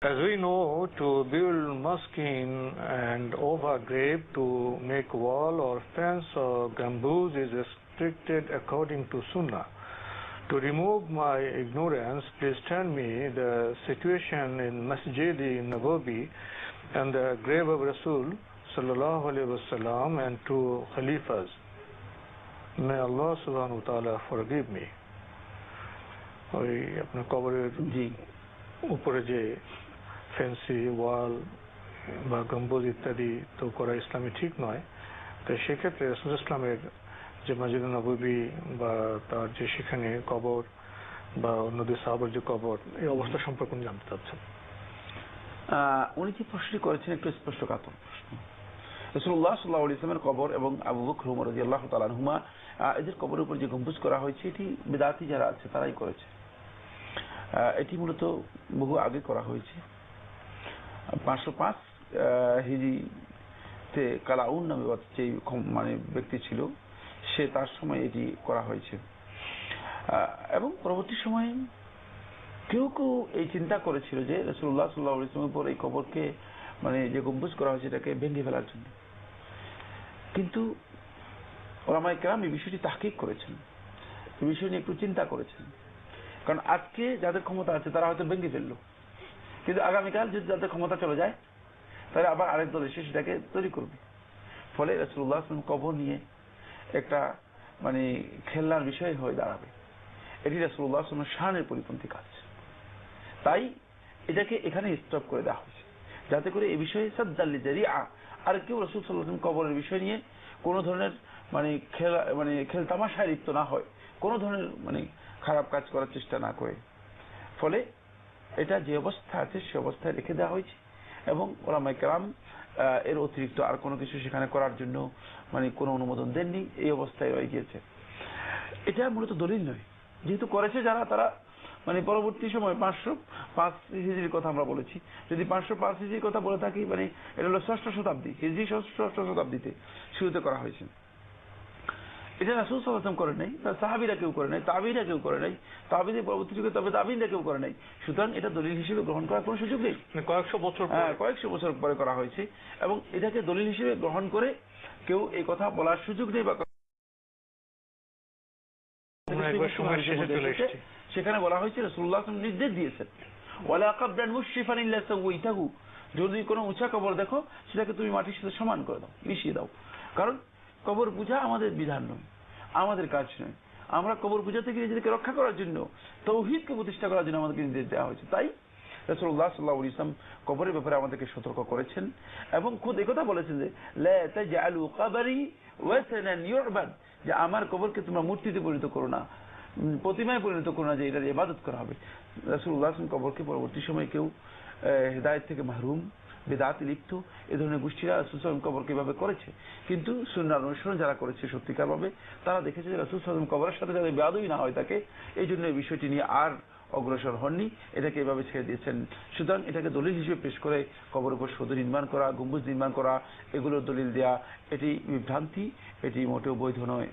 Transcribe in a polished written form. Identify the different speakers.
Speaker 1: As we know, to build mosque and over grave, to make wall or fence or gambooz is restricted according to Sunnah. To remove my ignorance, please tell me the situation in Masjid Nabawi and the grave of Rasul sallallahu alaihi wasallam and two Khalifas. May Allah subhanahu wa ta'ala forgive me. ওই আপনার কবরের উপরে যে fancy ওয়াল বা গম্বুজ ইত্যাদি তো করা ইসলামে ঠিক নয়, তো সেক্ষেত্রে রাসূল ইসলামের যে মসজিদ নববী বা তার যে সেখানে কবর বা অন্যদের সাহাবার যে কবর, এই অবস্থা সম্পর্কে জানতে চাচ্ছেন।
Speaker 2: উনি যে প্রশ্নটি করেছেন একটু স্পষ্টকাতর প্রশ্ন। রাসূলুল্লাহ সাল্লাল্লাহু আলাইহি ওয়াসাল্লামের কবর এবং আবু বকর ওমর রাদিয়াল্লাহু তাআলা আনহুমা এদের কবরের উপর যে গম্বুজ করা হয়েছে এটি বিদআতি যারা আছে তারাই করেছে। এটি মূলত বহু আগে করা হয়েছে। 505 হিজরিতে কালাউন নামে যে মানে ব্যক্তি ছিল সে তার সময় এটি করা হয়েছে এবং পরবর্তী সময়ে কেউ কেউ এই চিন্তা করেছিল যে রাসূলুল্লাহ সাল্লাল্লাহু আলাইহি ওয়াসাল্লামের উপর এই কবরকে মানে যে গম্বুজ করা হয়েছে এটাকে ভেঙে ফেলার জন্য, কিন্তু উলামায়ে কেরাম এই বিষয়টি তাহকিক করেছেন, এই বিষয় নিয়ে একটু চিন্তা করেছেন। কারণ আজকে যাদের ক্ষমতা আছে তারা হয়তো ভেঙে ফেললো, কিন্তু আগামীকাল যদি যাদের ক্ষমতা চলে যায় তাহলে আবার আরেক দল এসে সেটাকে তৈরি করবে। ফলে রাসূলুল্লাহ সাল্লাল্লাহু আলাইহি ওয়াসাল্লাম কবর নিয়ে একটা মানে খেলনার বিষয় হয়ে দাঁড়াবে। এটি রাসূলুল্লাহ সাল্লাল্লাহু আলাইহি ওয়াসাল্লামের শানের পরিপন্থী কাজ। তাই এটাকে এখানে স্টপ করে দেওয়া হয়েছে, যাতে করে এই বিষয়ে সাদ্দাল লিজারিআ আর কেউ রাসূল সাল্লাল্লাহু আলাইহি ওয়াসাল্লাম কবরের বিষয় নিয়ে কোনো ধরনের মানে খেলতামাশায় লিপ্ত না হয়, কোনো ধরনের মানে খারাপ কাজ করার চেষ্টা না করে। ফলে এটা যে অবস্থা আছে সে অবস্থায় রেখে দেওয়া হয়েছে এবং উলামায়ে কেরাম এর অতিরিক্ত আর কোনো কিছু সেখানে করার জন্য মানে কোনো অনুমোদন দেননি, এই অবস্থায় রয়ে গিয়েছে। এটা মূলত দলিল নয়, যেহেতু করেছে যারা তারা মানে পরবর্তী সময় 505 হিজরির কথা আমরা বলেছি, যদি 505 হিজরির কথা বলে থাকি মানে এটা হলো 6ষ্ঠ শতাব্দী, হিজরি 6ষ্ঠ শতাব্দীতে শুরুতে করা হয়েছে। এটা রাসূল সাল্লাল্লাহু আলাইহি ওয়াসাল্লাম করেন নাই, তার সাহাবীরা কেউ করে নাই, তাবিঈরা কেউ করে নাই, তাবিঈদের পরবর্তী যুগে তবে তাবিঈনরা কেউ করে নাই। সুতরাং এটা দলিল হিসেবে গ্রহণ করার কোনো সুযোগ নেই।
Speaker 1: কয়েকশো
Speaker 2: বছর পরে করা হয়েছে এবং এটাকে দলিল হিসেবে গ্রহণ করে কেউ এই কথা বলার সুযোগ নেই। বা সেখানে বলা হয়েছে রাসূলুল্লাহ সাল্লাল্লাহু আলাইহি ওয়াসাল্লাম নির্দেশ দিয়েছেন, ওয়ালা কাবরান মুশরিফান ইল্লা সাওয়াইতাহু, যদি কোনো উঁচা কবর দেখো সেটাকে তুমি মাটির সাথে সমান করে দাও, মিশিয়ে দাও। কারণ কবর পূজা আমাদের বিধান নয়, আমাদের কাজ নয়। আমরা কবর পূজা থেকে নিজেদেরকে রক্ষা করার জন্য, তাওহীদকে প্রতিষ্ঠা করার জন্য আমাদেরকে নির্দেশ দেওয়া হয়েছে। তাই রাসূলুল্লাহ সাল্লাল্লাহু আলাইহি ওয়াসাল্লাম কবরের ব্যাপারে আমাদেরকে সতর্ক করেছেন এবং খুদ একথা বলেছেন যে লা তাজআলু কবরি ওয়াসানান ইউবাদ, যে আমার কবরকে তোমরা মূর্তিতে পরিণত করো না, প্রতিমায় পরিণত করো না যে এটার ইবাদত করা হবে। রাসূলুল্লাহ সাল্লাল্লাহু আলাইহি ওয়াসাল্লাম কবরকে পরবর্তী সময়ে কেউ হিদায়াত থেকে মাহরুম, বিদআতে লিপ্ত এই ধরনের গোষ্ঠীরা রাসূল সাল্লাল্লাহু আলাইহি ওয়াসাল্লাম কবরকে এভাবে করেছে, কিন্তু সুন্নাহর অনুসরণ যারা করেছে সত্যিকার ভাবে তারা দেখেছে যে রাসূল সাল্লাল্লাহু আলাইহি ওয়াসাল্লাম কবরের সাথে যাতে বেয়াদবি না হয় থাকে, এই জন্য এই বিষয়টি নিয়ে আর অগ্রসর হননি, এটাকে এভাবে ছেড়ে দিয়েছেন। সুতরাং এটাকে দলিল হিসেবে পেশ করে কবরের উপর সদর নির্মাণ করা, গম্বুজ নির্মাণ করা, এগুলোর দলিল দেয়া এটি বিভ্রান্তি, এটি মোটেও বৈধ নয়।